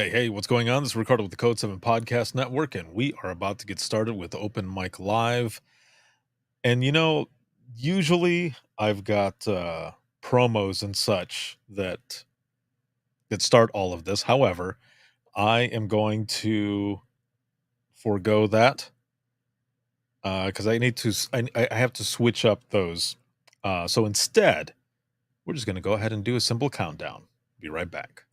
Hey, what's going on? This is Ricardo with the Code 7 Podcast Network, and we are about to get started with Open Mic Live. And usually I've got promos and such that start all of this. However, I am going to forego that because I need to. I have to switch up those. So instead, we're just going to go ahead and do a simple countdown. Be right back.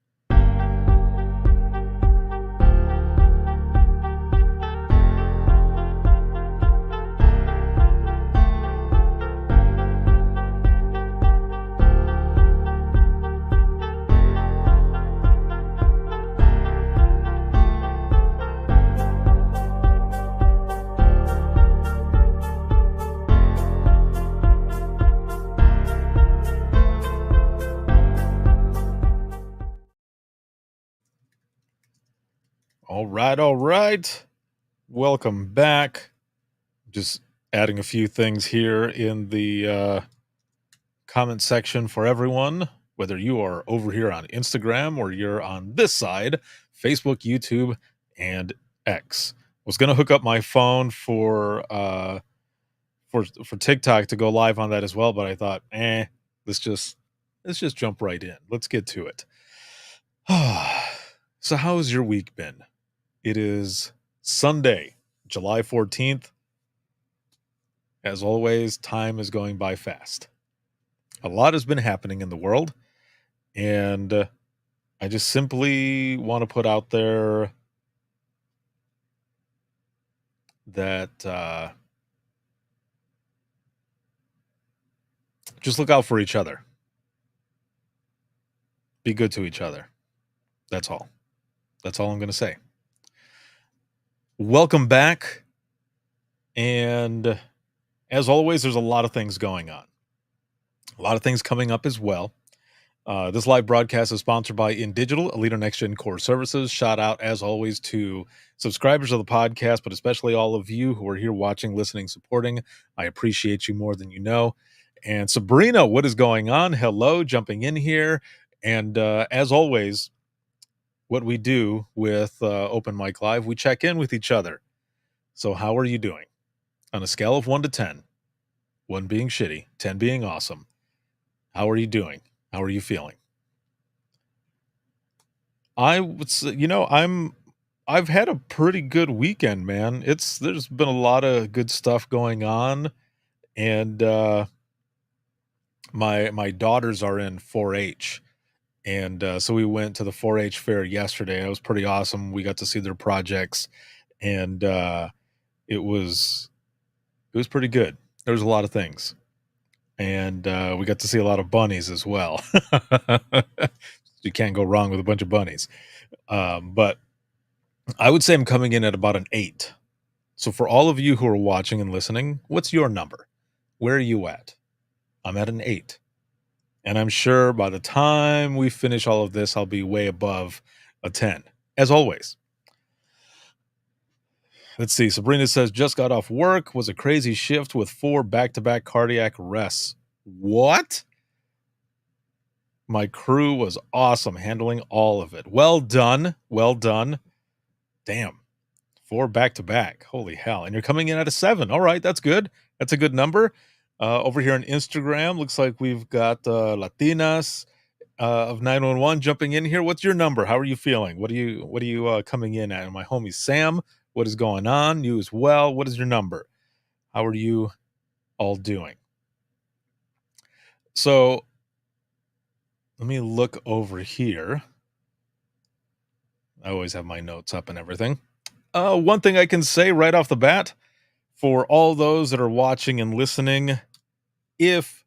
All right. Welcome back. Just adding a few things here in the comment section for everyone, whether you are over here on Instagram or you're on this side, Facebook, YouTube, and X. Was going to hook up my phone for TikTok to go live on that as well, but I thought, let's just jump right in. Let's get to it. So how's your week been? It is Sunday, July 14th. As always, time is going by fast. A lot has been happening in the world, and I just simply want to put out there that just look out for each other. Be good to each other. That's all. That's all I'm going to say. Welcome back. And as always, there's a lot of things going on. A lot of things coming up as well. This live broadcast is sponsored by InDigital, a leader next gen core services. Shout out, as always, to subscribers of the podcast, but especially all of you who are here watching, listening, supporting. I appreciate you more than you know. And Sabrina, what is going on? Hello, jumping in here. And as always, what we do with Open Mic Live, we check in with each other. So how are you doing? On a scale of 1 to 10, 1 being shitty, 10 being awesome, how are you doing? How are you feeling? I would say, I've had a pretty good weekend, man. There's been a lot of good stuff going on, and my daughters are in 4-H, and so we went to the 4-H fair yesterday. It was pretty awesome. We got to see their projects, and it was pretty good. There was a lot of things, and we got to see a lot of bunnies as well. You can't go wrong with a bunch of bunnies. But I would say I'm coming in at about an 8. So for all of you who are watching and listening, what's your number? Where are you at? I'm at an 8. And I'm sure by the time we finish all of this, I'll be way above a 10, as always. Let's see. Sabrina says, just got off work. Was a crazy shift with 4 back-to-back cardiac arrests. What? My crew was awesome handling all of it. Well done. Well done. Damn. 4 back-to-back. Holy hell. And you're coming in at a 7. All right. That's good. That's a good number. Over here on Instagram, looks like we've got Latinas of 911 jumping in here. What's your number? How are you feeling? What are you coming in at? And my homie Sam, what is going on? You as well. What is your number? How are you all doing? So let me look over here. I always have my notes up and everything. One thing I can say right off the bat for all those that are watching and listening, if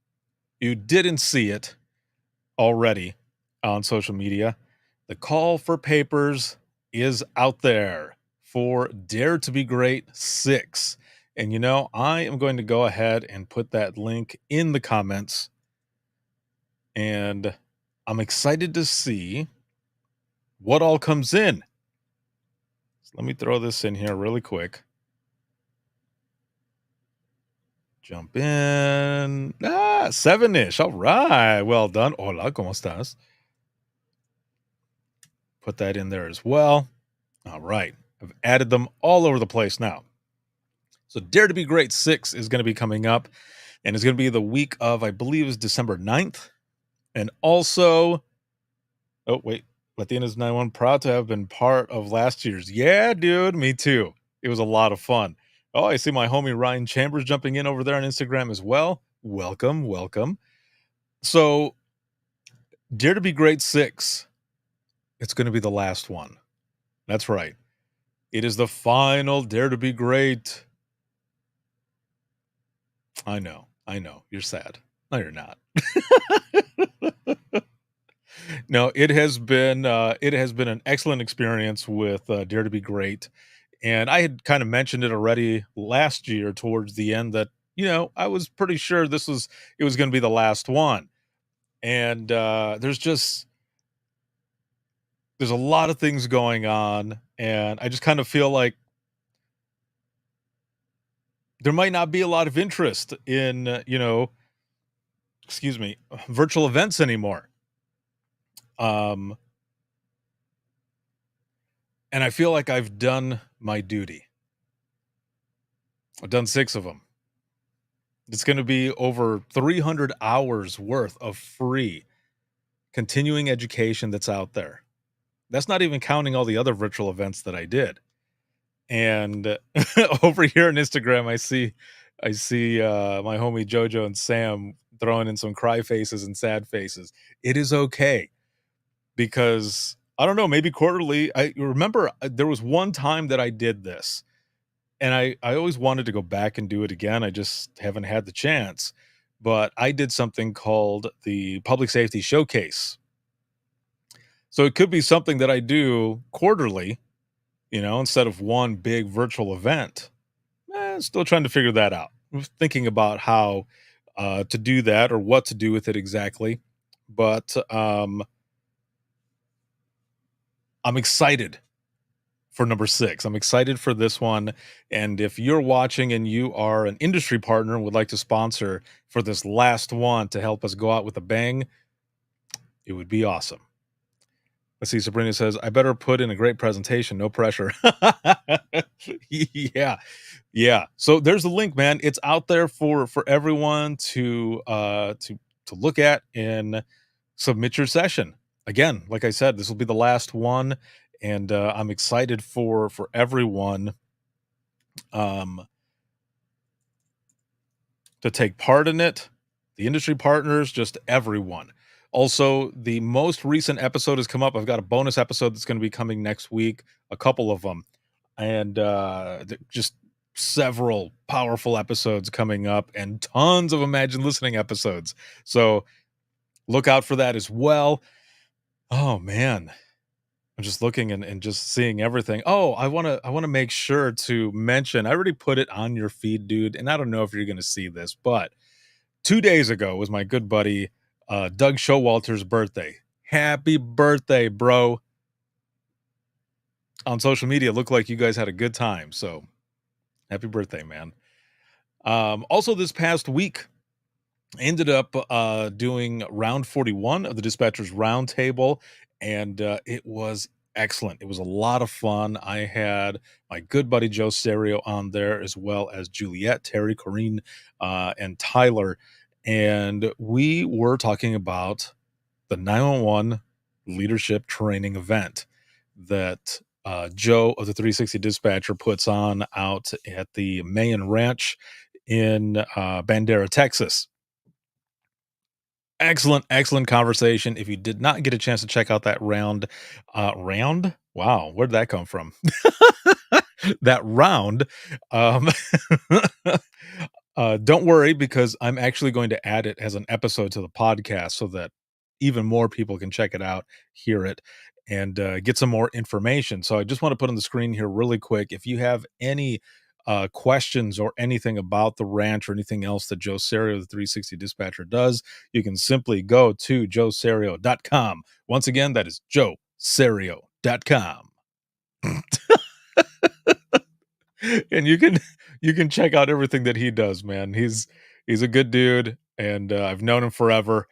you didn't see it already on social media, the call for papers is out there for Dare to Be Great 6. And I am going to go ahead and put that link in the comments. And I'm excited to see what all comes in. So let me throw this in here really quick. Jump in. 7-ish. All right. Well done. Hola, ¿cómo estás? Put that in there as well. All right. I've added them all over the place now. So Dare to Be Great 6 is going to be coming up, and it's going to be the week of, I believe, is December 9th. And also, oh, wait, Latinas 91, proud to have been part of last year's. Yeah, dude, me too. It was a lot of fun. Oh, I see my homie Ryan Chambers jumping in over there on Instagram as well. Welcome, welcome. So, Dare to Be Great 6, it's going to be the last one. That's right. It is the final Dare to Be Great. I know. You're sad. No, you're not. No, it has been an excellent experience with Dare to Be Great, and I had kind of mentioned it already last year towards the end that I was pretty sure it was going to be the last one, and there's a lot of things going on, and I just kind of feel like there might not be a lot of interest in excuse me, virtual events anymore. Um, and I feel like I've done my duty. I've done 6 of them. It's gonna be over 300 hours worth of free continuing education that's out there. That's not even counting all the other virtual events that I did. And over here on Instagram, I see my homie Jojo and Sam throwing in some cry faces and sad faces. It is okay because I don't know, maybe quarterly. I remember there was one time that I did this, and I always wanted to go back and do it again. I just haven't had the chance. But I did something called the Public Safety Showcase. So it could be something that I do quarterly, instead of one big virtual event. Still trying to figure that out. I'm thinking about how to do that or what to do with it exactly. But I'm excited for number 6. I'm excited for this one. And if you're watching and you are an industry partner and would like to sponsor for this last one to help us go out with a bang, it would be awesome. Let's see. Sabrina says, I better put in a great presentation. No pressure. Yeah. Yeah. So there's a link, man. It's out there for everyone to look at and submit your session. Again, like I said, this will be the last one, and I'm excited for everyone um, to take part in it. The industry partners, just everyone. Also, the most recent episode has come up. I've got a bonus episode that's going to be coming next week, a couple of them, and just several powerful episodes coming up, and tons of Imagine Listening episodes. So look out for that as well. Oh man, I'm just looking and just seeing everything. Oh, I wanna make sure to mention, I already put it on your feed, dude, and I don't know if you're gonna see this, but 2 days ago was my good buddy, Doug Showalter's birthday. Happy birthday, bro. On social media, it looked like you guys had a good time, so happy birthday, man. Also this past week, I ended up doing round 41 of the Dispatchers Roundtable, and it was excellent. It was a lot of fun. I had my good buddy Joe Serio on there, as well as Juliet, Terry, Corrine, and Tyler. And we were talking about the 911 leadership training event that Joe of the 360 Dispatcher puts on out at the Mayan Ranch in Bandera, Texas. Excellent conversation. If you did not get a chance to check out that round? Wow, where did that come from? That round, um, don't worry because I'm actually going to add it as an episode to the podcast so that even more people can check it out, hear it, and get some more information. So I just want to put on the screen here really quick. If you have any questions or anything about the ranch or anything else that Joe Serio, the 360 Dispatcher, does, you can simply go to joeserio.com. Once again, that is joeserio.com. And you can check out everything that he does, man. He's a good dude, and I've known him forever.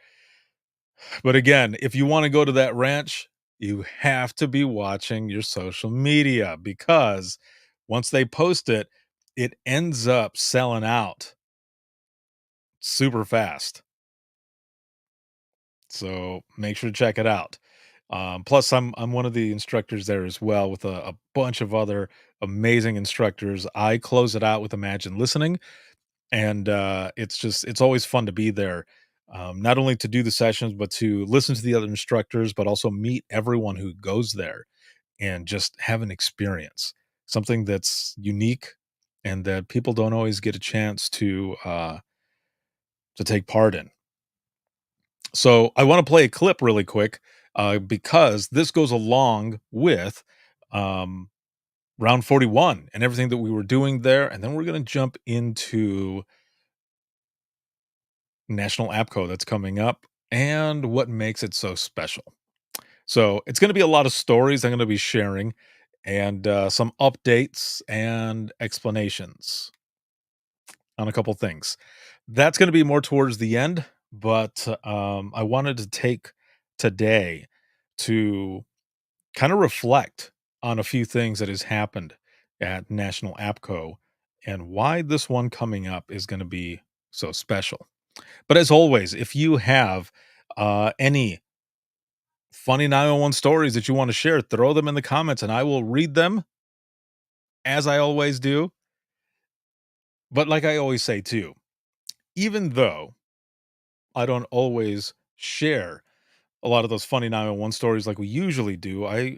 But again, if you want to go to that ranch, you have to be watching your social media because once they post it, it ends up selling out super fast. So make sure to check it out. Plus, I'm one of the instructors there as well, with a bunch of other amazing instructors. I close it out with Imagine Listening, and it's always fun to be there. Not only to do the sessions, but to listen to the other instructors, but also meet everyone who goes there and just have an experience, something that's unique and that people don't always get a chance to take part in. So I want to play a clip really quick because this goes along with um, round 41 and everything that we were doing there. And then we're going to jump into National APCO that's coming up and what makes it so special. So it's going to be a lot of stories I'm going to be sharing and some updates and explanations on a couple things. That's going to be more towards the end, but I wanted to take today to kind of reflect on a few things that has happened at National APCO and why this one coming up is going to be so special. But as always, if you have any funny 911 stories that you want to share, throw them in the comments and I will read them as I always do. But like I always say too, even though I don't always share a lot of those funny 911 stories like we usually do, I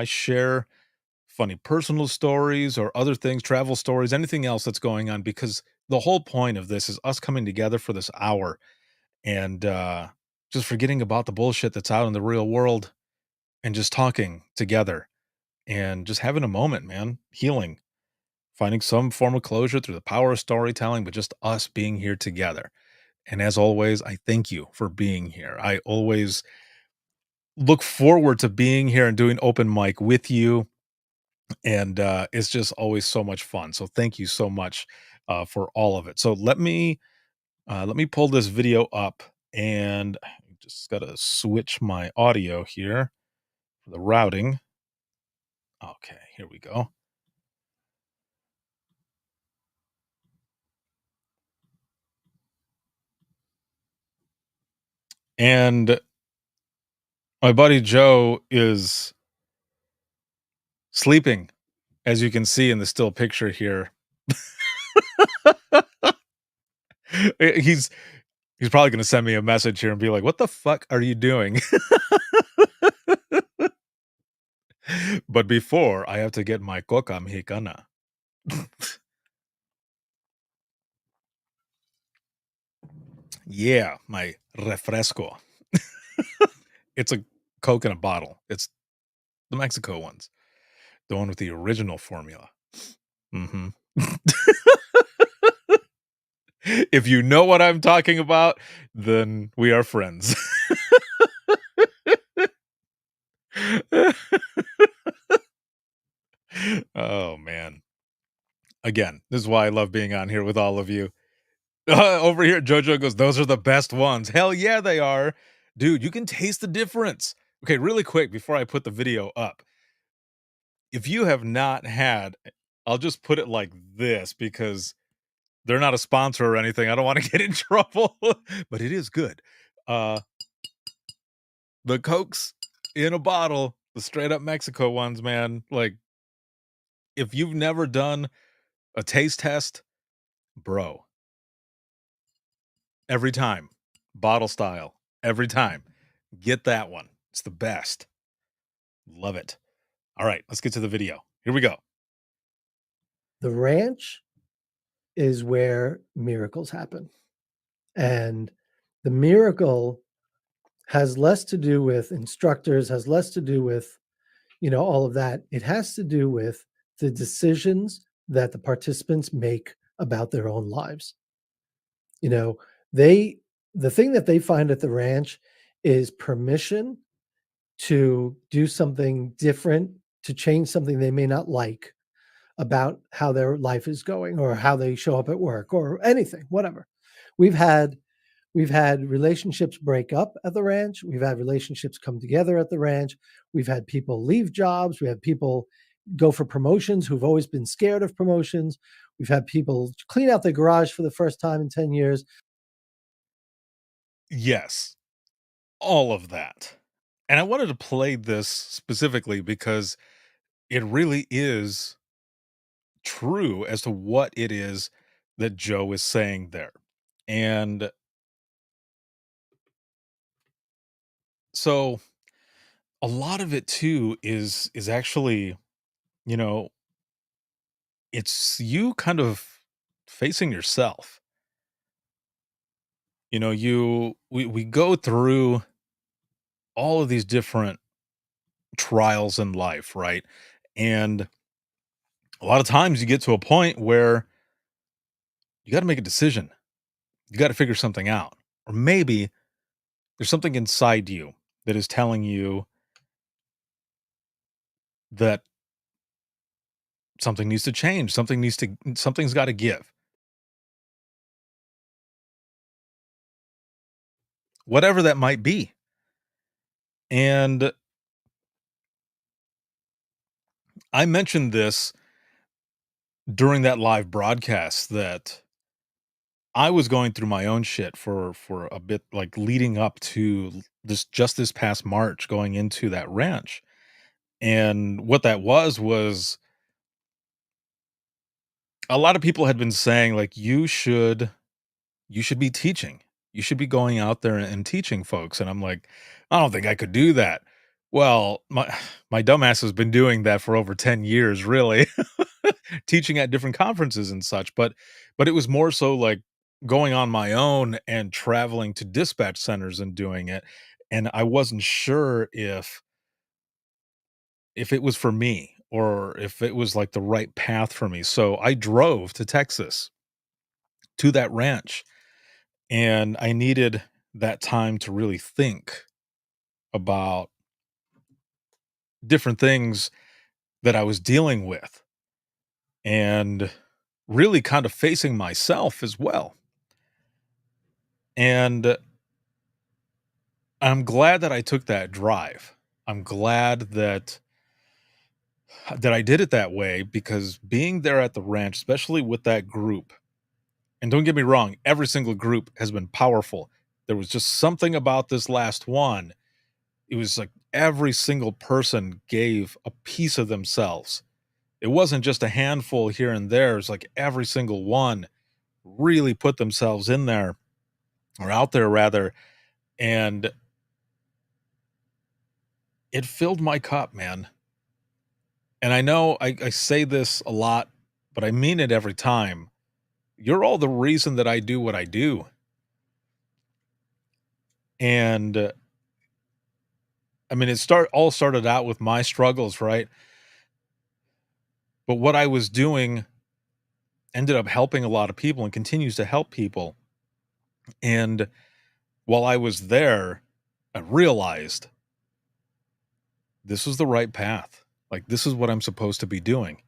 share funny personal stories or other things, travel stories, anything else that's going on because the whole point of this is us coming together for this hour and just forgetting about the bullshit that's out in the real world and just talking together and just having a moment, man, healing, finding some form of closure through the power of storytelling, but just us being here together. And as always, I thank you for being here. I always look forward to being here and doing open mic with you. And it's just always so much fun. So thank you so much for all of it. So let me pull this video up and I just gotta switch my audio here for the routing. Okay, here we go. And my buddy Joe is sleeping, as you can see in the still picture here. he's he's probably gonna send me a message here and be like, "What the fuck are you doing?" But before, I have to get my coca mexicana. Yeah, my refresco. It's a Coke in a bottle. It's the Mexico ones, the one with the original formula. Mhm. If you know what I'm talking about, then we are friends. Oh, man. Again, this is why I love being on here with all of you. Over here, JoJo goes, "Those are the best ones." Hell yeah, they are. Dude, you can taste the difference. Okay, really quick before I put the video up. If you have not had I'll just put it like this because they're not a sponsor or anything. I don't wanna get in trouble, but it is good. Uh, the Cokes in a bottle, the straight up Mexico ones, man, like, if you've never done a taste test, bro, every time, bottle style, every time, get that one. It's the best. Love it. All right, let's get to the video. Here we go. The ranch is where miracles happen. And the miracle has less to do with instructors, has less to do with, all of that. It has to do with the decisions that the participants make about their own lives. You know, they the thing that they find at the ranch is permission to do something different, to change something they may not like about how their life is going or how they show up at work or anything, whatever. We've had We've had relationships break up at the ranch. We've had relationships come together at the ranch. We've had people leave jobs. We have people go for promotions who've always been scared of promotions. We've had people clean out their garage for the first time in 10 years. Yes, all of that. And I wanted to play this specifically because it really is true as to what it is that Joe is saying there. And so a lot of it too is actually, you know, it's you kind of facing yourself. We go through all of these different trials in life, right? And a lot of times you get to a point where you got to make a decision. You got to figure something out. Or maybe there's something inside you that is telling you that something needs to change, something's got to give. Whatever that might be. And I mentioned this during that live broadcast that I was going through my own shit for a bit, like leading up to this past March going into that ranch. And what that was a lot of people had been saying like you should be teaching. You should be going out there and teaching folks. And I'm like, I don't think I could do that. Well, my dumbass has been doing that for over 10 years, really, teaching at different conferences and such. But it was more so like going on my own and traveling to dispatch centers and doing it. And I wasn't sure if it was for me or if it was like the right path for me. So I drove to Texas to that ranch and I needed that time to really think about different things that I was dealing with and really kind of facing myself as well. And I'm glad that I took that drive. I'm glad that I did it that way because being there at the ranch, especially with that group, and don't get me wrong, every single group has been powerful. There was just something about this last one. It was like every single person gave a piece of themselves. It wasn't just a handful here and there. It's like every single one really put themselves in there or out there rather. And it filled my cup, man. And I know I say this a lot, but I mean it every time. You're all the reason that I do what I do. And I mean, all started out with my struggles, right? But what I was doing ended up helping a lot of people and continues to help people. And while I was there, I realized this was the right path. Like, this is what I'm supposed to be doing.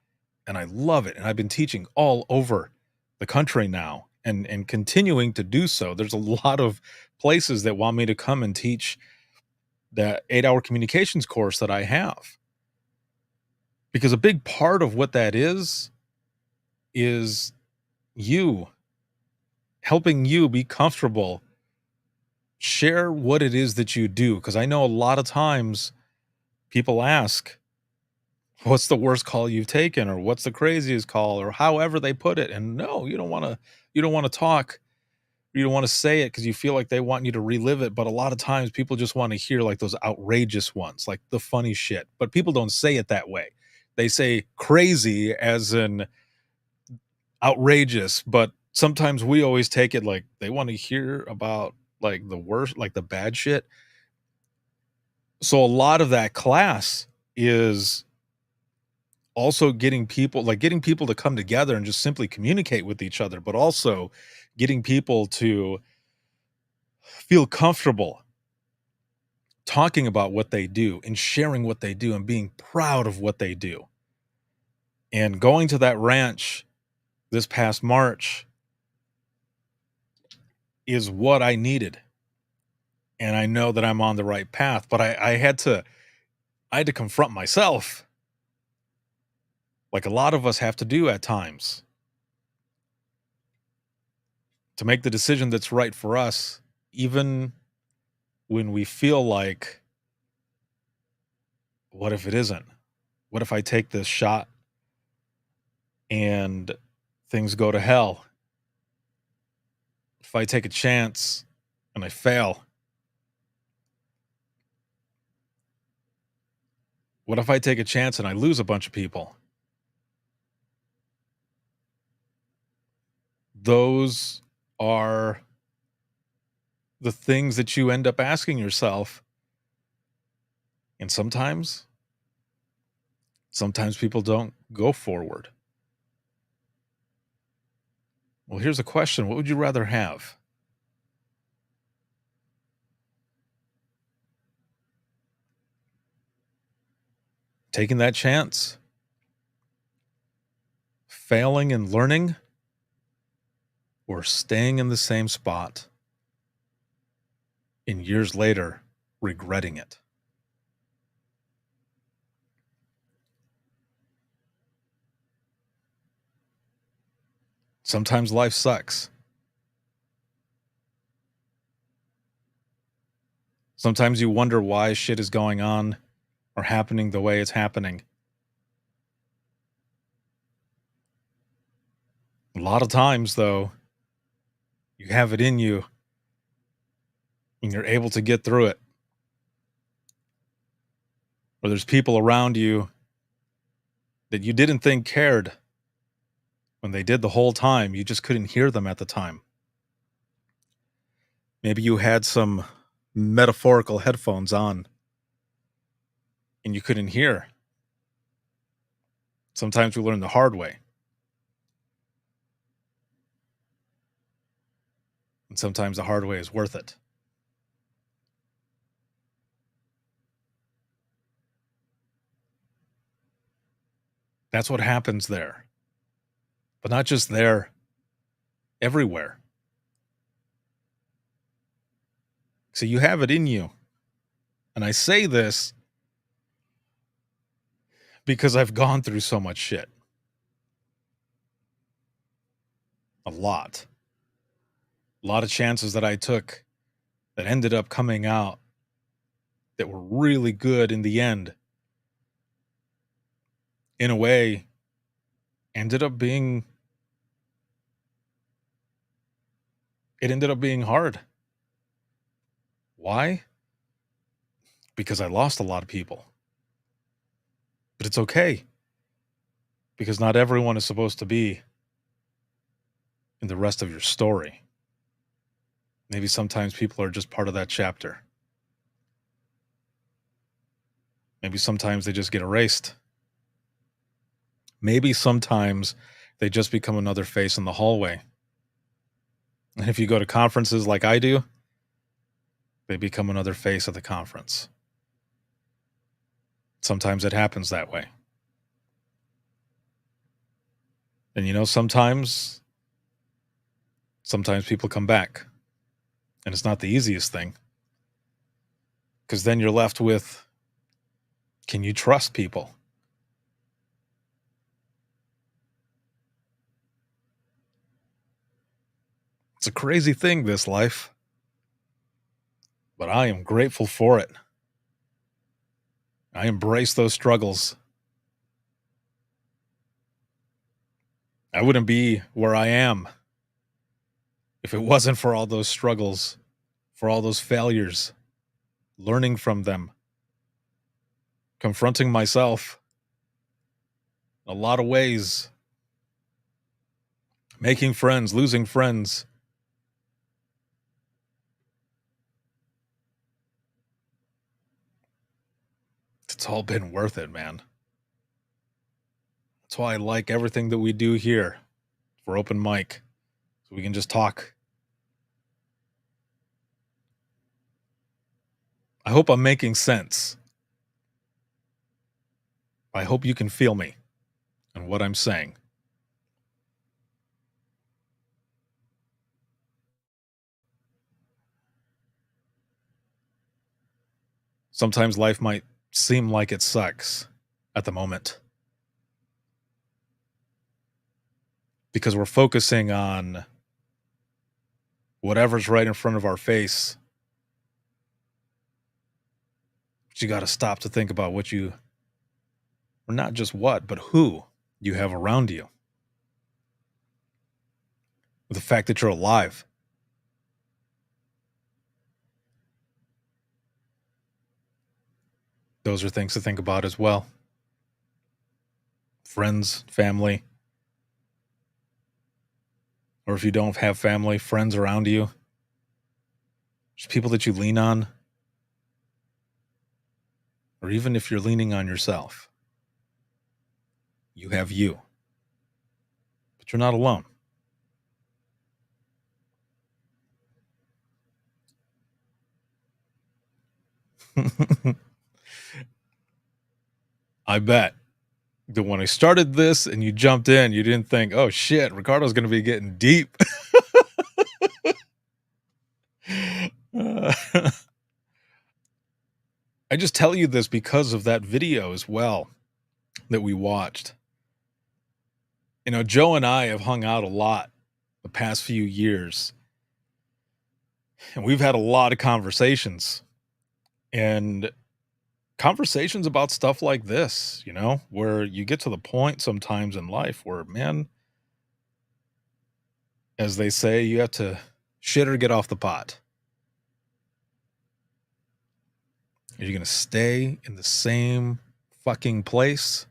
And I love it. And I've been teaching all over the country now and continuing to do so. There's a lot of places that want me to come and teach that 8-hour communications course that I have. Because a big part of what that is you helping you be comfortable, share what it is that you do. Because I know a lot of times people ask, what's the worst call you've taken or what's the craziest call or however they put it, and no, you don't want to talk, you don't want to say it because you feel like they want you to relive it, but a lot of times people just want to hear like those outrageous ones, like the funny shit, but people don't say it that way. They say crazy as in outrageous, but sometimes we always take it like they want to hear about like the worst, like the bad shit. So a lot of that class is also getting people to come together and just simply communicate with each other, but also getting people to feel comfortable talking about what they do and sharing what they do and being proud of what they do. And going to that ranch this past March, is what I needed. And I know that I'm on the right path, but I had to confront myself like a lot of us have to do at times to make the decision that's right for us, even when we feel like, what if it isn't? What if I take this shot and things go to hell? If I take a chance and I fail, what if I take a chance and I lose a bunch of people? Those are the things that you end up asking yourself. And sometimes people don't go forward. Well, here's a question. What would you rather have? Taking that chance? Failing and learning? Or staying in the same spot and years later regretting it? Sometimes life sucks. Sometimes you wonder why shit is going on or happening the way it's happening. A lot of times, though, you have it in you and you're able to get through it. Or there's people around you that you didn't think cared when they did the whole time. You just couldn't hear them at the time. Maybe you had some metaphorical headphones on and you couldn't hear. Sometimes we learn the hard way. And sometimes the hard way is worth it. That's what happens there. But not just there, everywhere. So you have it in you. And I say this because I've gone through so much shit. A lot. A lot of chances that I took that ended up coming out that were really good in the end. In a way, ended up being hard. Why? Because I lost a lot of people. But it's okay. Because not everyone is supposed to be in the rest of your story. Maybe sometimes people are just part of that chapter. Maybe sometimes they just get erased. Maybe sometimes they just become another face in the hallway. And if you go to conferences like I do, they become another face of the conference. Sometimes it happens that way. And sometimes people come back. And it's not the easiest thing. Because then you're left with, can you trust people? It's a crazy thing, this life. But I am grateful for it. I embrace those struggles. I wouldn't be where I am if it wasn't for all those struggles, for all those failures, learning from them, confronting myself in a lot of ways, making friends, losing friends. It's all been worth it, man. That's why I like everything that we do here for open mic, so we can just talk. I hope I'm making sense. I hope you can feel me and what I'm saying. Sometimes life might seem like it sucks at the moment because we're focusing on whatever's right in front of our face. But you got to stop to think about what you, or not just what, but who you have around you. The fact that you're alive. Those are things to think about as well. Friends, family, or if you don't have family, friends around you, just people that you lean on, or even if you're leaning on yourself, you have you, but you're not alone. I bet that when I started this and you jumped in, you didn't think, oh shit, Ricardo's going to be getting deep. I just tell you this because of that video as well that we watched. You know, Joe and I have hung out a lot the past few years, and we've had a lot of conversations and conversations about stuff like this, you know, where you get to the point sometimes in life where, man, as they say, you have to shit or get off the pot. Are you going to stay in the same fucking place?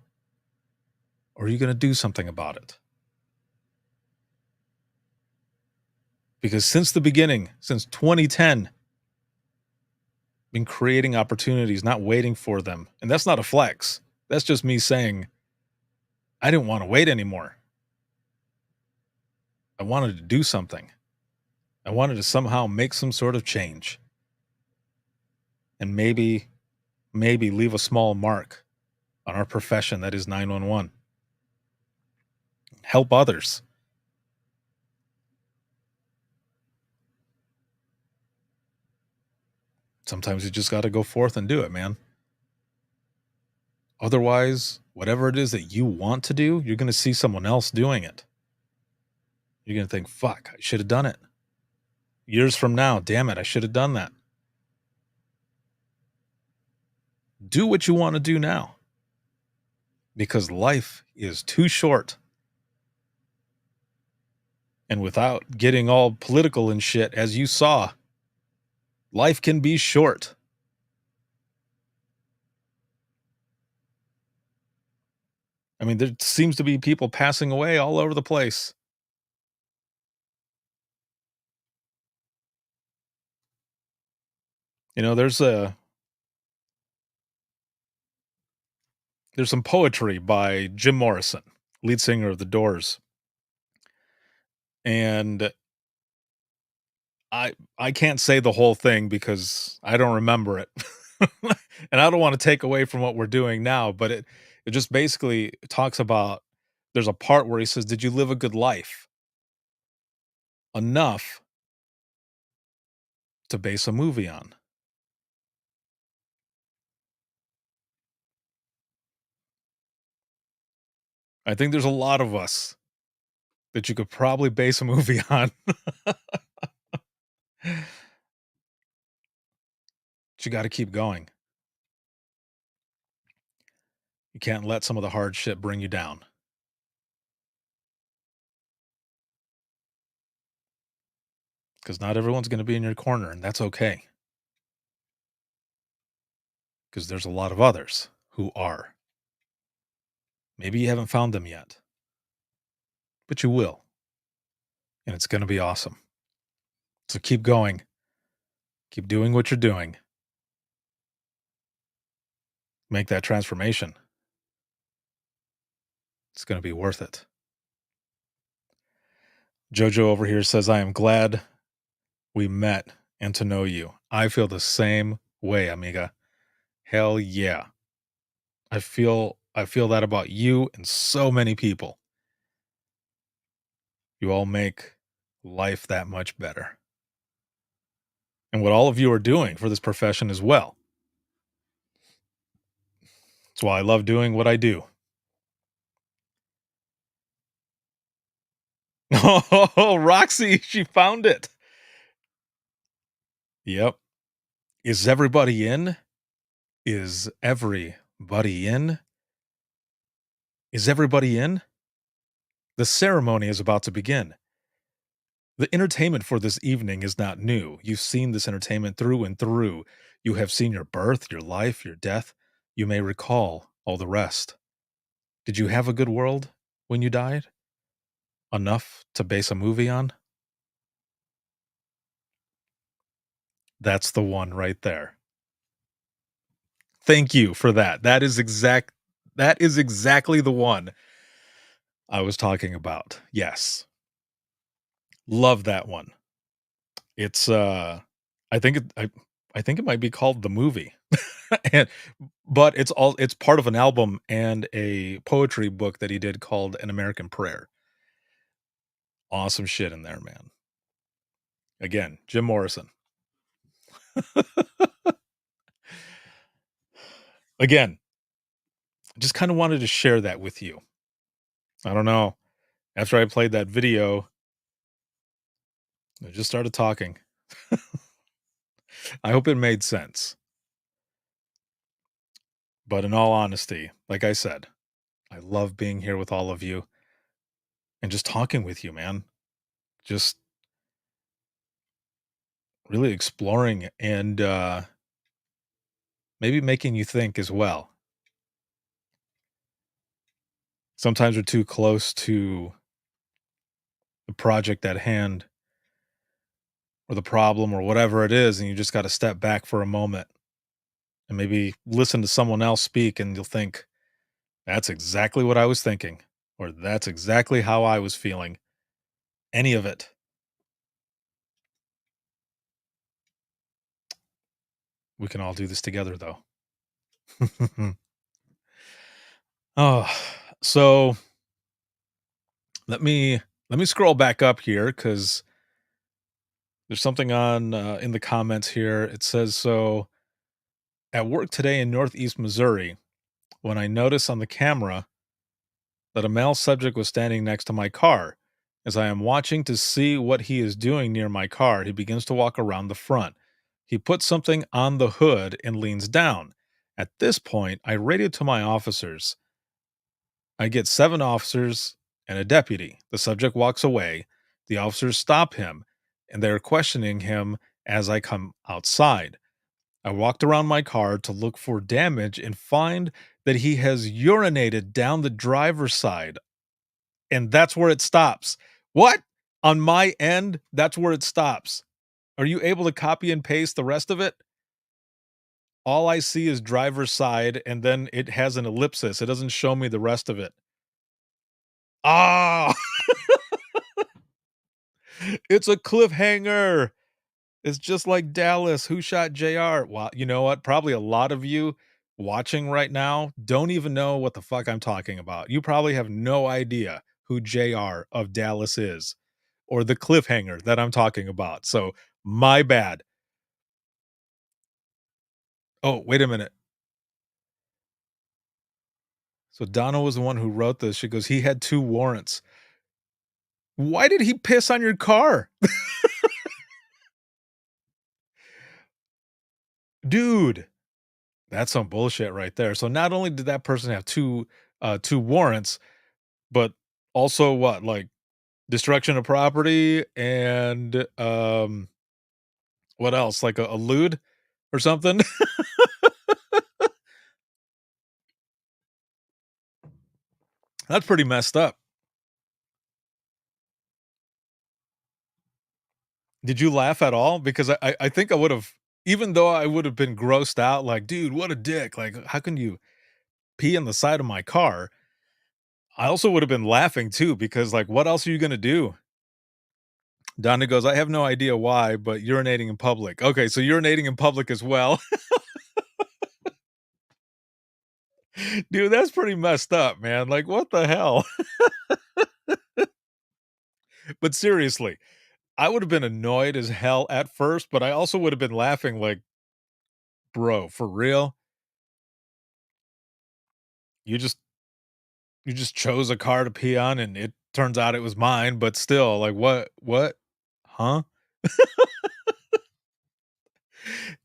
Or are you going to do something about it? Because since the beginning, since 2010, been creating opportunities, not waiting for them. And that's not a flex. That's just me saying, I didn't want to wait anymore. I wanted to do something. I wanted to somehow make some sort of change. And maybe leave a small mark on our profession that is 911. Help others. Sometimes you just got to go forth and do it, man. Otherwise, whatever it is that you want to do, you're going to see someone else doing it. You're going to think, fuck, I should have done it. Years from now, damn it, I should have done that. Do what you want to do now. Because life is too short. And without getting all political and shit, as you saw, life can be short. I mean, there seems to be people passing away all over the place. You know, there's some poetry by Jim Morrison, lead singer of The Doors. And I can't say the whole thing because I don't remember it. And I don't want to take away from what we're doing now, but it just basically talks about, there's a part where he says, did you live a good life? Enough to base a movie on. I think there's a lot of us that you could probably base a movie on. But you got to keep going. You can't let some of the hard shit bring you down. Because not everyone's going to be in your corner, and that's okay. Because there's a lot of others who are. Maybe you haven't found them yet, but you will. And it's going to be awesome. So keep going. Keep doing what you're doing. Make that transformation. It's going to be worth it. Jojo over here says, I am glad we met and to know you. I feel the same way, amiga. Hell yeah. I feel that about you and so many people. You all make life that much better. And what all of you are doing for this profession as well. That's why I love doing what I do. Oh, Roxy, she found it. Yep. Is everybody in? Is everybody in? Is everybody in? The ceremony is about to begin. The entertainment for this evening is not new. You've seen this entertainment through and through. You have seen your birth, your life, your death. You may recall all the rest. Did you have a good world when you died? Enough to base a movie on? That's the one right there. Thank you for that. That is exactly the one I was talking about. Yes. Love that one. It's, I think I think it might be called The Movie. And but it's part of an album and a poetry book that he did called An American Prayer. Awesome shit in there, man. Again, Jim Morrison. Again, just kinda wanted to share that with you. I don't know. After I played that video, I just started talking. I hope it made sense. But in all honesty, like I said, I love being here with all of you and just talking with you, man. Just really exploring and maybe making you think as well. Sometimes we're too close to the project at hand or the problem or whatever it is, and you just got to step back for a moment and maybe listen to someone else speak, and you'll think, that's exactly what I was thinking, or that's exactly how I was feeling. Any of it. We can all do this together, though. Oh, so let me scroll back up here because there's something on in the comments here. It says so at work today in Northeast Missouri, when I noticed on the camera that a male subject was standing next to my car. As I am watching to see what he is doing near my car, he begins to walk around the front. He puts something on the hood and leans down. At this point, I radio to my officers. I get 7 officers and a deputy. The subject walks away. The officers stop him and they're questioning him as I come outside. I walked around my car to look for damage and find that he has urinated down the driver's side, and that's where it stops. What? On my end, that's where it stops. Are you able to copy and paste the rest of it? All I see is driver's side, and then it has an ellipsis. It doesn't show me the rest of it. Ah, it's a cliffhanger. It's just like Dallas. Who shot JR? Well, you know what? Probably a lot of you watching right now don't even know what the fuck I'm talking about. You probably have no idea who JR of Dallas is or the cliffhanger that I'm talking about. So, my bad. Oh, wait a minute. So, Donna was the one who wrote this. She goes, he had 2 warrants. Why did he piss on your car? Dude, that's some bullshit right there. So, not only did that person have 2 warrants, but also what? Like, destruction of property and, what else? Like a lewd or something? That's pretty messed up. Did you laugh at all? Because I think I would've, even though I would've been grossed out, like, "Dude, what a dick, like, how can you pee in the side of my car?" I also would've been laughing too because, like, what else are you gonna do? Donna goes, "I have no idea why, but urinating in public." Okay, so urinating in public as well. Dude, that's pretty messed up, man, like, what the hell? But seriously, I would have been annoyed as hell at first, but I also would have been laughing like, "Bro, for real?" You just chose a car to pee on, and it turns out it was mine, but still, like, what? Huh?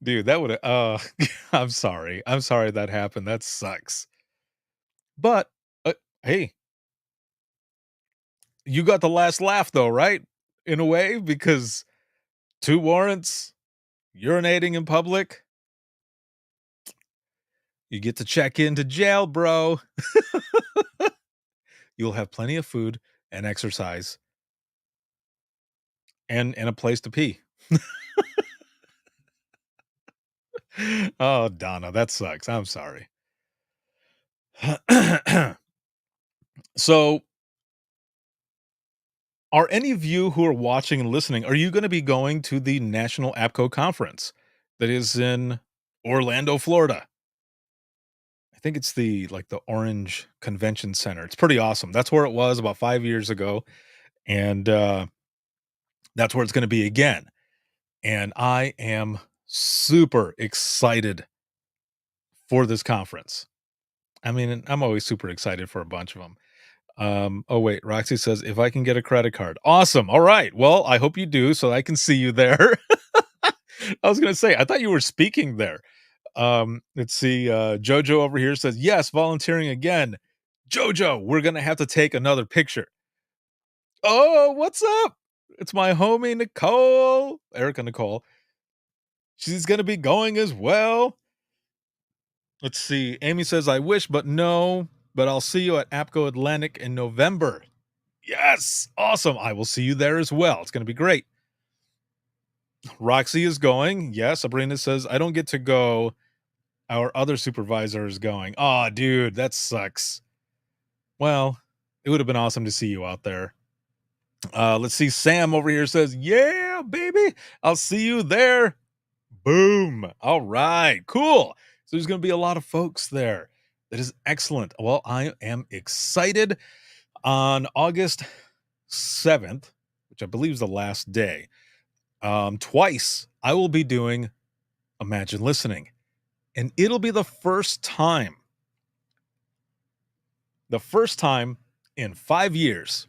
Dude, that would I'm sorry. I'm sorry that happened. That sucks. But, hey, you got the last laugh though, right? In a way, because 2 warrants, urinating in public, you get to check into jail, bro. You'll have plenty of food and exercise and a place to pee. Oh, Donna, that sucks. I'm sorry. So, are any of you who are watching and listening, are you gonna be going to the National APCO conference that is in Orlando, Florida? I think it's the Orange Convention Center. It's pretty awesome. That's where it was about 5 years ago, and, that's where it's gonna be again, and I am super excited for this conference. I mean, I'm always super excited for a bunch of them. Oh wait, Roxy says, "If I can get a credit card." Awesome. All right. Well, I hope you do so I can see you there. I was gonna say, I thought you were speaking there. Let's see, Jojo over here says, "Yes, volunteering again." Jojo, we're gonna have to take another picture. Oh, what's up? It's my homie Nicole, Erica Nicole. She's gonna be going as well. Let's see. Amy says, "I wish, but no, but I'll see you at APCO Atlantic in November." Yes, awesome. I will see you there as well. It's gonna be great. Roxy is going. Yes, Sabrina says, "I don't get to go. Our other supervisor is going." Aw, dude, that sucks. Well, it would have been awesome to see you out there. Let's see. Sam over here says, "Yeah, baby, I'll see you there." Boom. All right, cool. So there's going to be a lot of folks there. That is excellent. Well, I am excited. On August 7th, which I believe is the last day, twice I will be doing Imagine Listening. And it'll be the first time in 5 years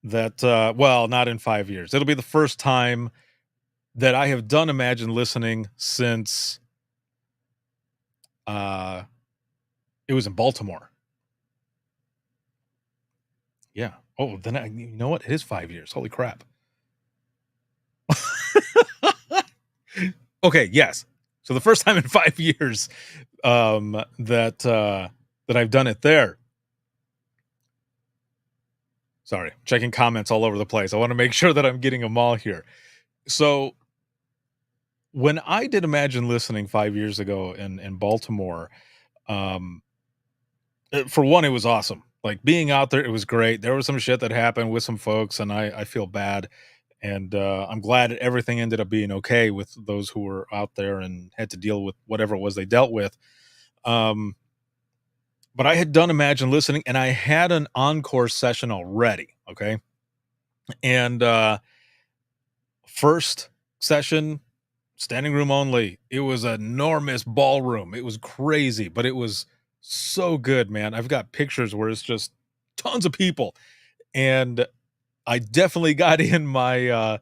that, well, not in 5 years. It'll be the first time that I have done Imagine Listening since uh, it was in Baltimore. Yeah. Oh, then you know what? It is 5 years. Holy crap. Okay. Yes. So the first time in 5 years that I've done it there. Sorry, checking comments all over the place. I want to make sure that I'm getting them all here. So when I did Imagine Listening 5 years ago in Baltimore, um, for one, it was awesome. Like being out there, it was great. There was some shit that happened with some folks, and I feel bad. And I'm glad everything ended up being okay with those who were out there and had to deal with whatever it was they dealt with. Um, but I had done Imagine Listening, and I had an encore session already. Okay, and first session, standing room only. It was an enormous ballroom. It was crazy, but it was so good, man. I've got pictures where it's just tons of people, and I definitely got in uh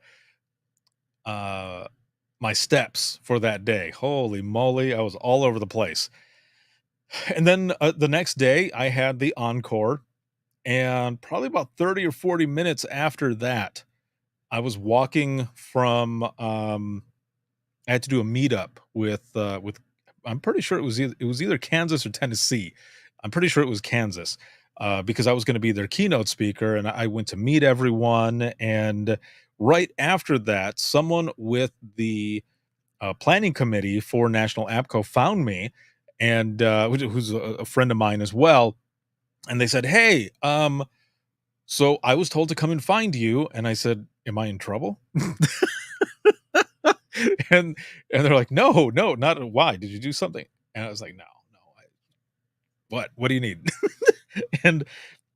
my steps for that day. Holy moly, I was all over the place. And then the next day I had the encore, and probably about 30 or 40 minutes after that, I was walking from I had to do a meetup with I'm pretty sure it was either Kansas or Tennessee. I'm pretty sure it was Kansas, because I was gonna be their keynote speaker, and I went to meet everyone, and right after that, someone with the, planning committee for National APCO found me, and, who's a friend of mine as well, and they said, "Hey, so I was told to come and find you," and I said, "Am I in trouble?" and and they're like, "No, no, not why? Did you do something?" And I was like, "No, no. What do you need?" And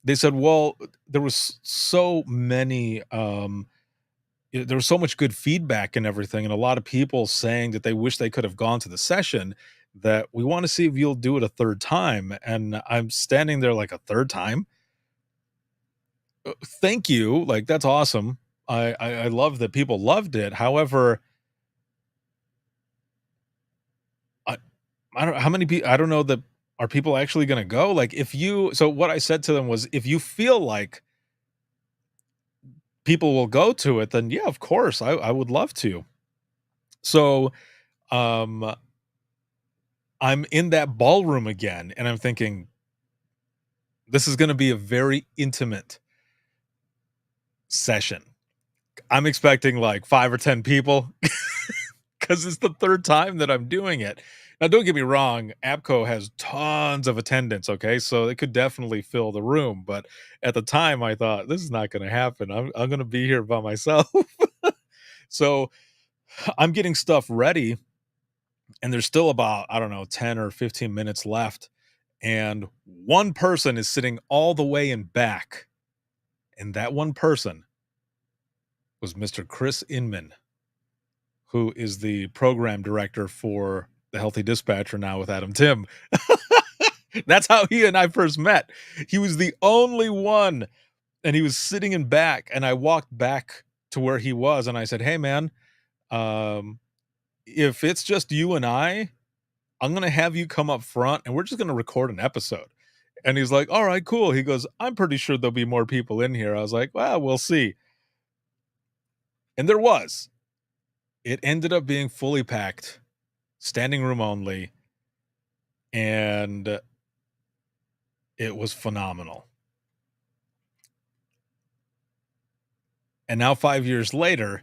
they said, "Well, there was so many, there was so much good feedback and everything, and a lot of people saying that they wish they could have gone to the session that we want to see if you'll do it a third time. And I'm standing there like, a third time? Thank you. Like, that's awesome. I love that people loved it. However, I I don't how many people, I don't know that, are people actually gonna go? Like, if you so what I said to them was, if you feel like people will go to it, then yeah, of course, I would love to. So, um, I'm in that ballroom again, and I'm thinking, this is gonna be a very intimate session. I'm expecting like 5 or 10 people because it's the third time that I'm doing it. Now, don't get me wrong, APCO has tons of attendance, okay? So it could definitely fill the room, but at the time, I thought, "This is not gonna happen. I'm gonna be here by myself." So, I'm getting stuff ready, and there's still about, I don't know, 10 or 15 minutes left, and one person is sitting all the way in back, and that one person was Mr. Chris Inman, who is the program director for The Healthy Dispatcher now with Adam Tim. That's how he and I first met. He was the only one, and he was sitting in back, and I walked back to where he was, and I said, "Hey, man, um, if it's just you and I'm gonna have you come up front, and we're just gonna record an episode." And he's like, "All right, cool." He goes, "I'm pretty sure there'll be more people in here." I was like, "Well, we'll see." And there was. It ended up being fully packed, standing room only, and it was phenomenal. And now 5 years later,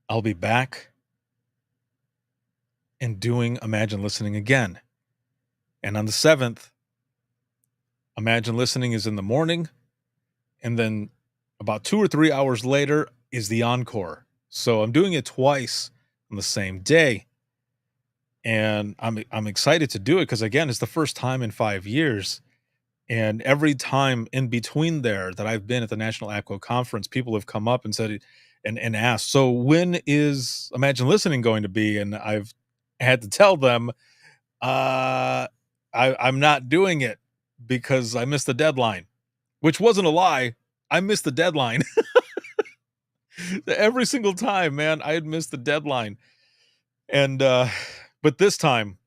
I'll be back and doing Imagine Listening again. And on the 7th, Imagine Listening is in the morning, and then about 2 or 3 hours later is the encore. So I'm doing it twice on the same day, and I'm excited to do it because, again, it's the first time in 5 years, and every time in between there that I've been at the National APCO conference, people have come up and said, and asked, "So when is Imagine Listening going to be?" And I've had to tell them, uh, I'm not doing it because I missed the deadline, which wasn't a lie. I missed the deadline. Every single time, man, I had missed the deadline. And but this time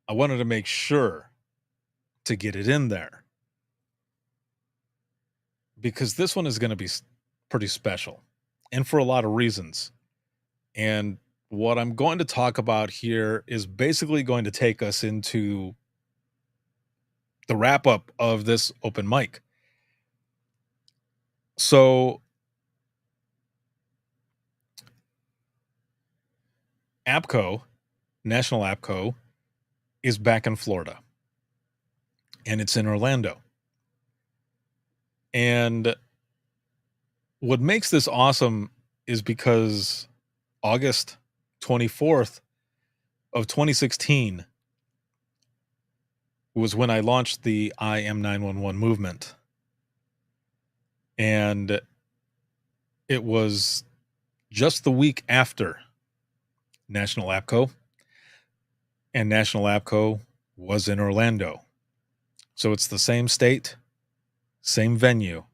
I wanted to make sure to get it in there because this one is going to be pretty special and for a lot of reasons. And what I'm going to talk about here is basically going to take us into the wrap up of this open mic. So, APCO, National APCO, is back in Florida and it's in Orlando. And what makes this awesome is because August 24th of 2016 was when I launched the I Am 911 movement. And it was just the week after National APCO, and National APCO was in Orlando. So it's the same state, same venue.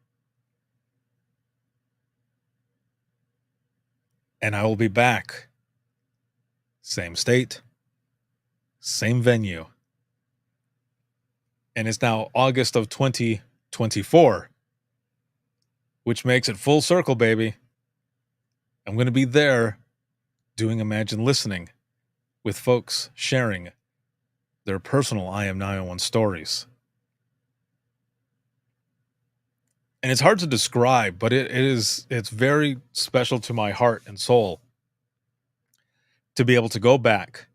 And I will be back. Same state, same venue. And it's now August of 2024, which makes it full circle, baby. I'm going to be there doing Imagine Listening with folks sharing their personal I Am 901 stories. And it's hard to describe, but it's very special to my heart and soul to be able to go back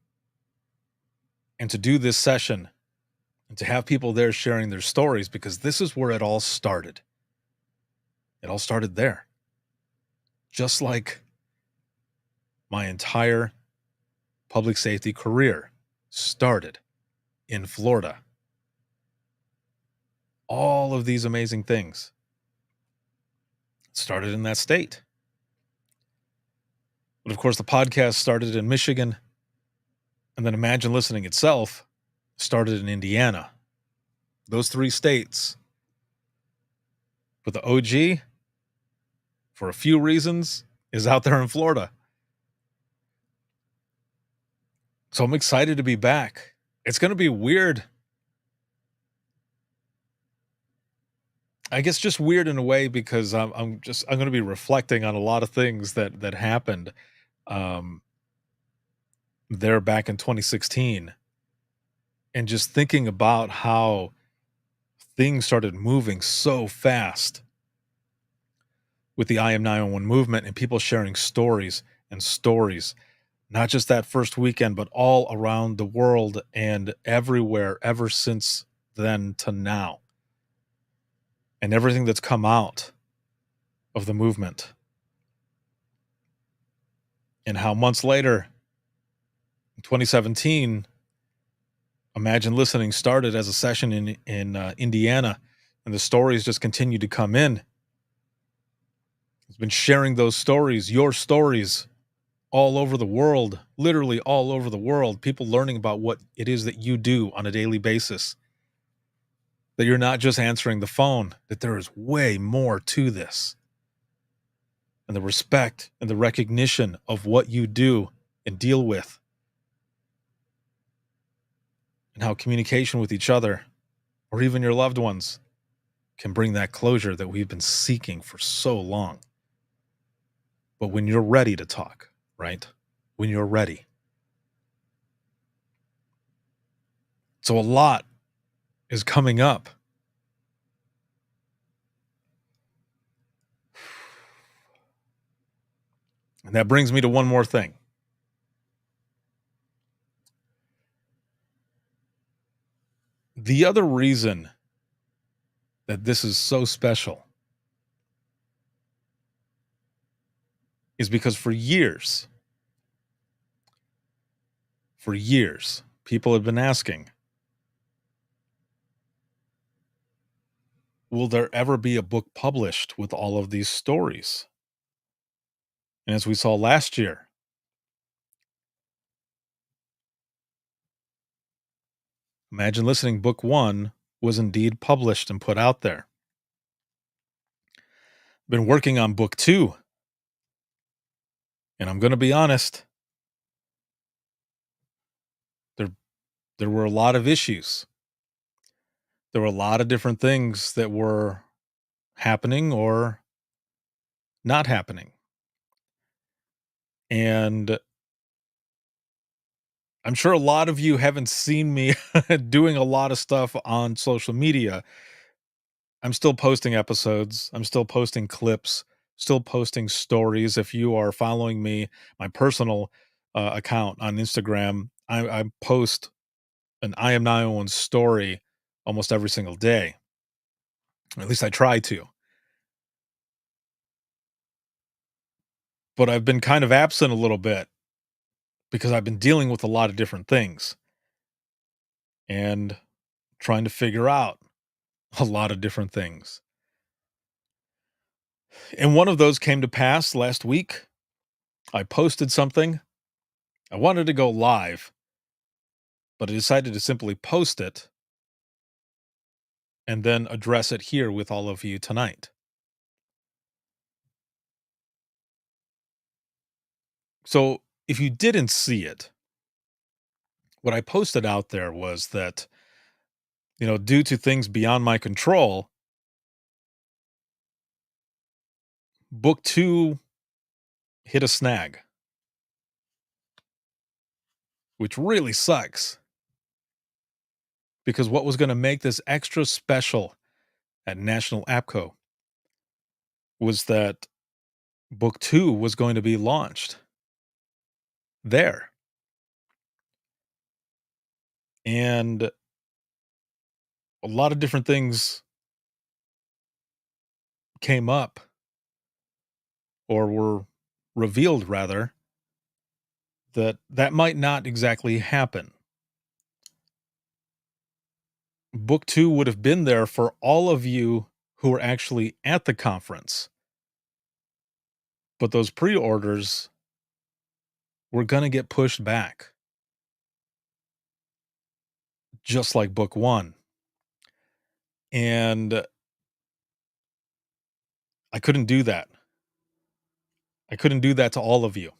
and to do this session and to have people there sharing their stories, because this is where it all started. It all started there. Just like my entire public safety career started in Florida. All of these amazing things started in that state. But of course, the podcast started in Michigan, and then Imagine Listening itself started in Indiana. Those three states. But the OG, for a few reasons, is out there in Florida. So I'm excited to be back. It's going to be weird. I guess just weird in a way because I'm going to be reflecting on a lot of things that happened um, there back in 2016, and just thinking about how things started moving so fast with the I Am 911 movement and people sharing stories and stories, not just that first weekend, but all around the world and everywhere ever since then to now, and everything that's come out of the movement, and how months later in 2017, Imagine Listening started as a session in Indiana, and the stories just continue to come in. It's been sharing those stories, your stories, all over the world, literally all over the world, people learning about what it is that you do on a daily basis, that you're not just answering the phone, that there is way more to this. And the respect and the recognition of what you do and deal with, and how communication with each other or even your loved ones can bring that closure that we've been seeking for so long. But when you're ready to talk, right? When you're ready. So a lot is coming up. And that brings me to one more thing. The other reason that this is so special is because for years, people have been asking, will there ever be a book published with all of these stories? And as we saw last year, Imagine Listening Book 1 was indeed published and put out there. Been working on Book 2. And I'm going to be honest, there were a lot of issues. There were a lot of different things that were happening or not happening. And I'm sure a lot of you haven't seen me doing a lot of stuff on social media. I'm still posting episodes. I'm still posting clips, still posting stories. If you are following me, my personal account on Instagram, I post an I Am 901 story almost every single day. At least I try to. But I've been kind of absent a little bit because I've been dealing with a lot of different things and trying to figure out a lot of different things. And one of those came to pass last week. I posted something. I wanted to go live, but I decided to simply post it and then address it here with all of you tonight. So if you didn't see it, what I posted out there was that, due to things beyond my control, book 2 hit a snag, which really sucks. Because what was going to make this extra special at National APCO was that book 2 was going to be launched there. And a lot of different things came up, or were revealed rather, that might not exactly happen. Book 2 would have been there for all of you who were actually at the conference. But those pre-orders we're going to get pushed back, just like book one. And I couldn't do that. I couldn't do that to all of you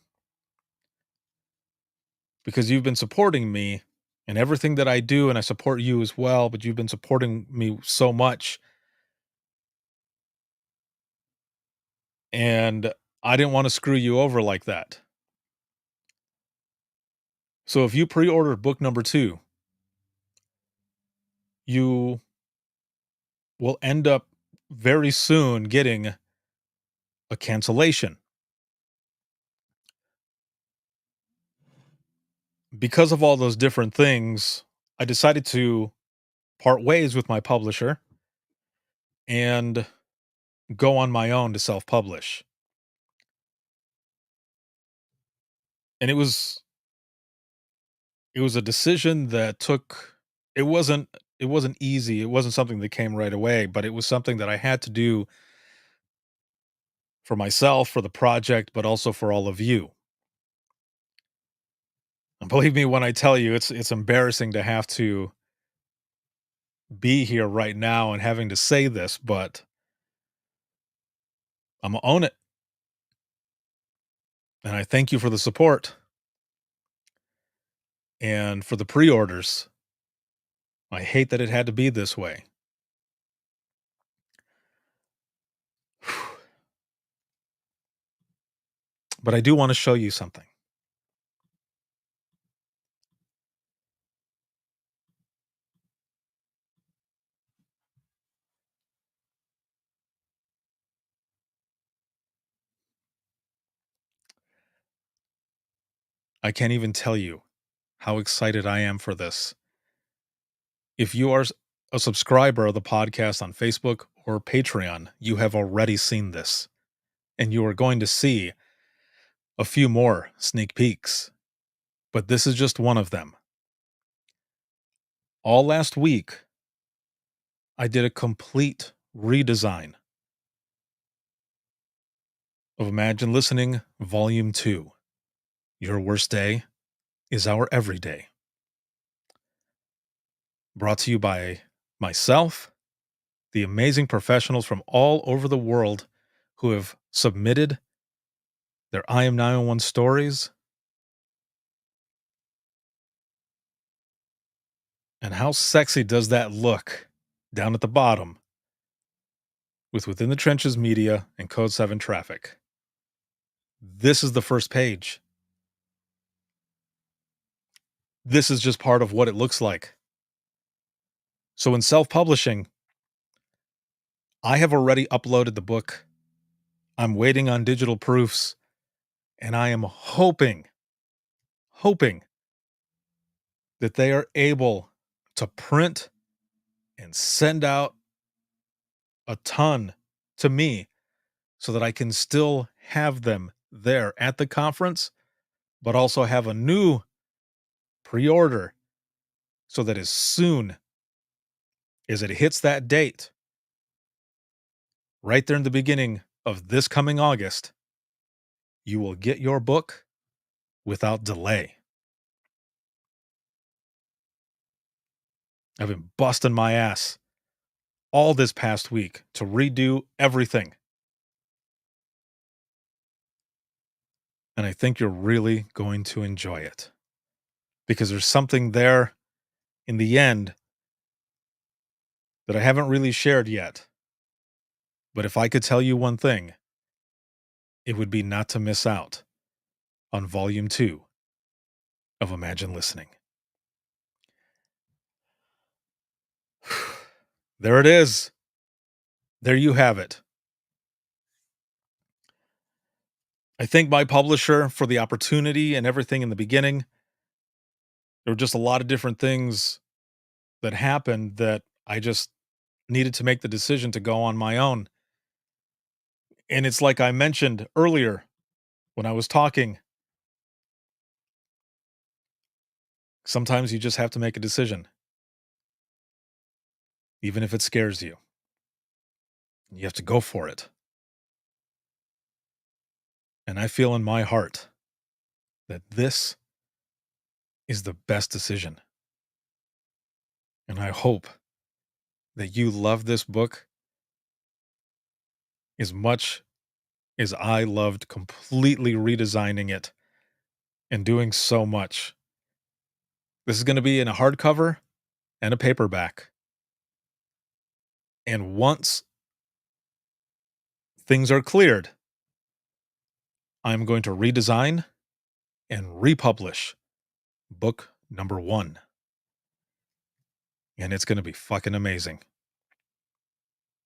because you've been supporting me in everything that I do, and I support you as well. But you've been supporting me so much, and I didn't want to screw you over like that. So if you pre-ordered book number two, you will end up very soon getting a cancellation. Because of all those different things, I decided to part ways with my publisher and go on my own to self-publish. And it was a decision that took it wasn't it wasn't easy. It wasn't something that came right away, but it was something that I had to do for myself, for the project, but also for all of you. And believe me when I tell you, it's embarrassing to have to be here right now and having to say this, but I'm gonna own it. And I thank you for the support and for the pre-orders. I hate that it had to be this way. But I do want to show you something. I can't even tell you how excited I am for this. If you are a subscriber of the podcast on Facebook or Patreon, you have already seen this, and you are going to see a few more sneak peeks. But this is just one of them. All last week, I did a complete redesign of Imagine Listening Volume 2. Your worst day is our everyday. Brought to you by myself, the amazing professionals from all over the world who have submitted their I Am 901 stories. And how sexy does that look down at the bottom with Within the Trenches Media and Code 7 Traffic? This is the first page. This is just part of what it looks like. So in self-publishing, I have already uploaded the book. I'm waiting on digital proofs, and I am hoping that they are able to print and send out a ton to me so that I can still have them there at the conference, but also have a new pre-order so that as soon as it hits that date, right there in the beginning of this coming August, you will get your book without delay. I've been busting my ass all this past week to redo everything. And I think you're really going to enjoy it because there's something there in the end that I haven't really shared yet. But if I could tell you one thing, it would be not to miss out on volume 2 of Imagine Listening. There it is. There you have it. I thank my publisher for the opportunity and everything in the beginning. There were just a lot of different things that happened that I just needed to make the decision to go on my own. And it's like I mentioned earlier when I was talking, sometimes you just have to make a decision, even if it scares you. You have to go for it. And I feel in my heart that this is the best decision. And I hope that you love this book as much as I loved completely redesigning it and doing so much. This is going to be in a hardcover and a paperback. And once things are cleared, I'm going to redesign and republish book number 1. And it's going to be fucking amazing.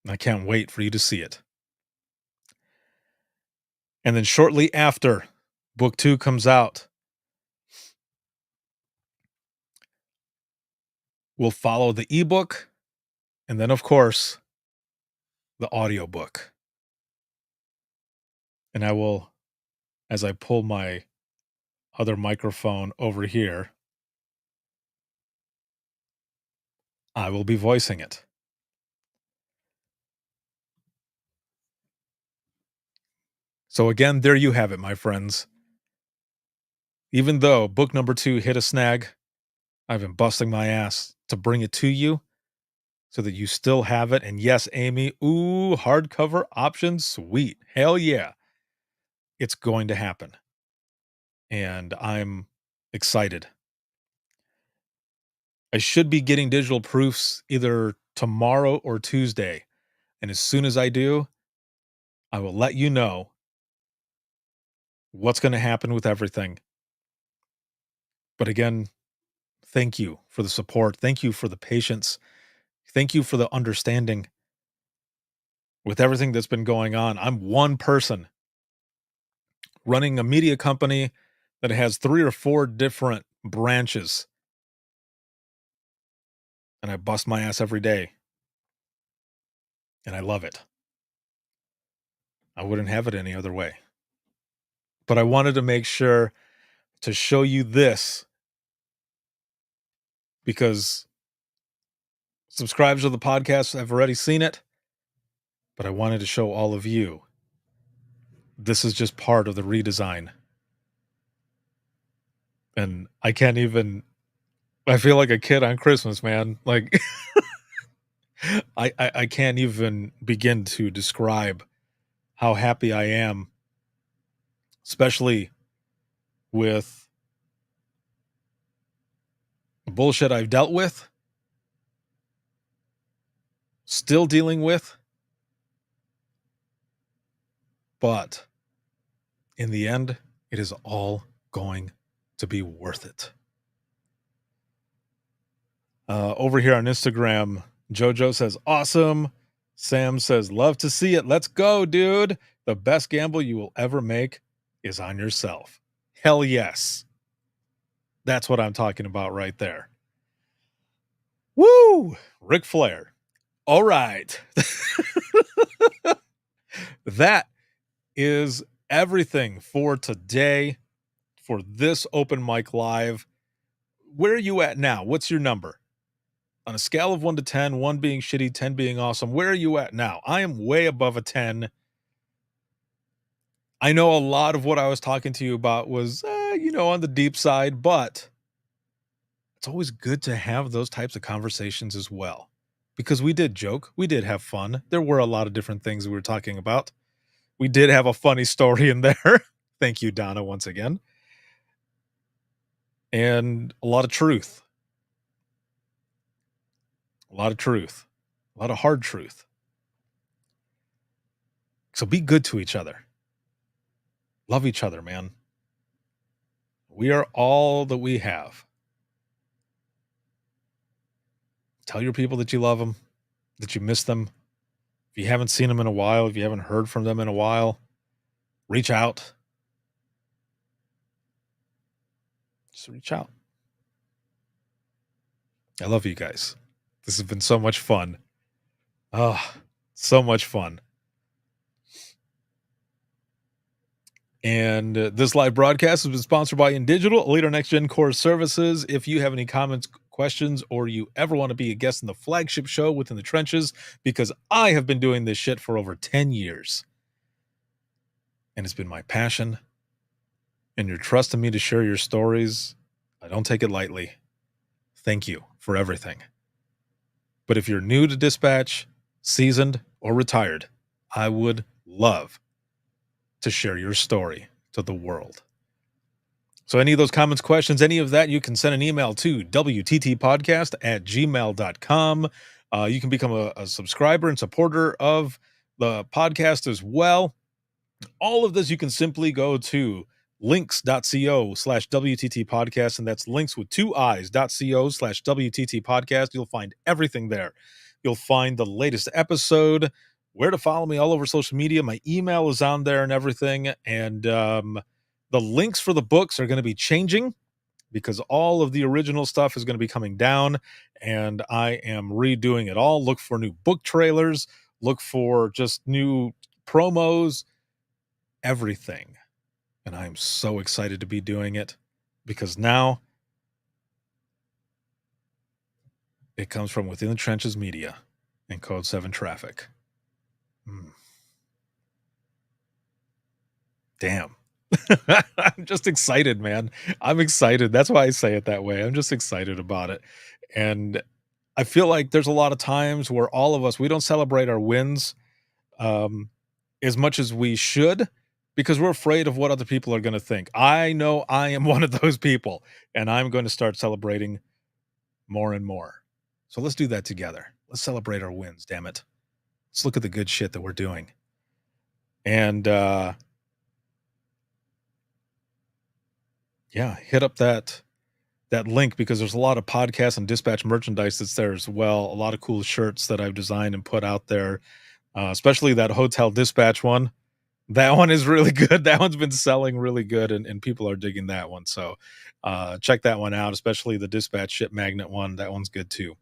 I can't wait for you to see it. And then shortly after book 2 comes out, we'll follow the ebook and then, of course, the audiobook. And I will, as I pull my other microphone over here, I will be voicing it. So again, there you have it, my friends. Even though book number 2 hit a snag, I've been busting my ass to bring it to you so that you still have it. And yes, Amy, ooh, hardcover option, sweet. Hell yeah. It's going to happen. And I'm excited. I should be getting digital proofs either tomorrow or Tuesday. And as soon as I do, I will let you know what's going to happen with everything. But again, thank you for the support. Thank you for the patience. Thank you for the understanding with everything that's been going on. I'm one person running a media company that has 3 or 4 different branches. And I bust my ass every day. And I love it. I wouldn't have it any other way. But I wanted to make sure to show you this because subscribers of the podcast have already seen it, but I wanted to show all of you. This is just part of the redesign. And I can't even, I feel like a kid on Christmas, man. Like, I can't even begin to describe how happy I am, especially with the bullshit I've dealt with, still dealing with. But in the end, it is all going to be worth it. Over here on Instagram, Jojo says, awesome. Sam says, love to see it. Let's go, dude. The best gamble you will ever make is on yourself. Hell yes. That's what I'm talking about right there. Woo! Ric Flair. All right. That is everything for today, for this open mic live. Where are you at now? What's your number? On a scale of 1 to 10, 1 being shitty, 10 being awesome, where are you at now? I am way above a 10. I know a lot of what I was talking to you about was, on the deep side, but it's always good to have those types of conversations as well. Because we did joke, we did have fun. There were a lot of different things we were talking about. We did have a funny story in there. Thank you, Donna, once again. And a lot of truth. A lot of truth. A lot of hard truth. So be good to each other. Love each other, man. We are all that we have. Tell your people that you love them, that you miss them. If you haven't seen them in a while, if you haven't heard from them in a while, reach out. Just reach out. I love you guys. This has been so much fun. Oh, so much fun. And this live broadcast has been sponsored by InDigital, a leader next gen core services. If you have any comments, questions, or you ever want to be a guest in the flagship show Within the Trenches, because I have been doing this shit for over 10 years. And it's been my passion. and you're trusting me to share your stories, I don't take it lightly. Thank you for everything. But if you're new to dispatch, seasoned, or retired, I would love to share your story to the world. So any of those comments, questions, any of that, you can send an email to wttpodcast@gmail.com. You can become a subscriber and supporter of the podcast as well. All of this, you can simply go to links.co/WTT podcast, and that's links with 2 i's.co/WTT podcast. You'll find everything there. You'll find the latest episode, where to follow me all over social media. My email is on there and everything. And the links for the books are going to be changing because all of the original stuff is going to be coming down, and I am redoing it all. Look for new book trailers, look for just new promos, everything. And I am so excited to be doing it because now it comes from Within the Trenches Media and Code 7 Traffic. Damn. I'm just excited, man. I'm excited. That's why I say it that way. I'm just excited about it. And I feel like there's a lot of times where all of us, we don't celebrate our wins as much as we should because we're afraid of what other people are going to think. I know I am one of those people, and I'm going to start celebrating more and more. So let's do that together. Let's celebrate our wins, damn it. Let's look at the good shit that we're doing. And yeah, hit up that link because there's a lot of podcast and dispatch merchandise that's there as well. A lot of cool shirts that I've designed and put out there, especially that hotel dispatch one. That one is really good. That one's been selling really good, and people are digging that one. So check that one out, especially the dispatch ship magnet one. That one's good too.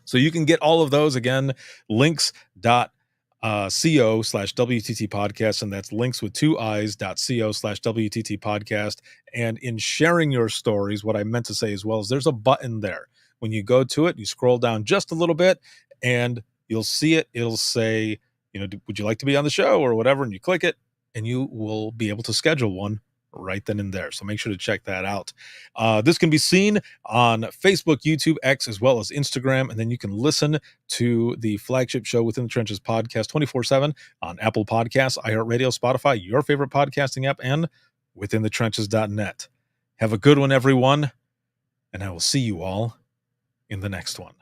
So you can get all of those again, links.co/WTT podcast, and that's links with 2 i's.co/WTT podcast. And in sharing your stories, what I meant to say as well is there's a button there. When you go to it, you scroll down just a little bit and you'll see it. It'll say, would you like to be on the show or whatever? And you click it and you will be able to schedule one right then and there. So make sure to check that out. This can be seen on Facebook, YouTube, X, as well as Instagram. And then you can listen to the flagship show Within the Trenches podcast 24/7 on Apple Podcasts, iHeartRadio, Spotify, your favorite podcasting app, and withinthetrenches.net. Have a good one, everyone. And I will see you all in the next one.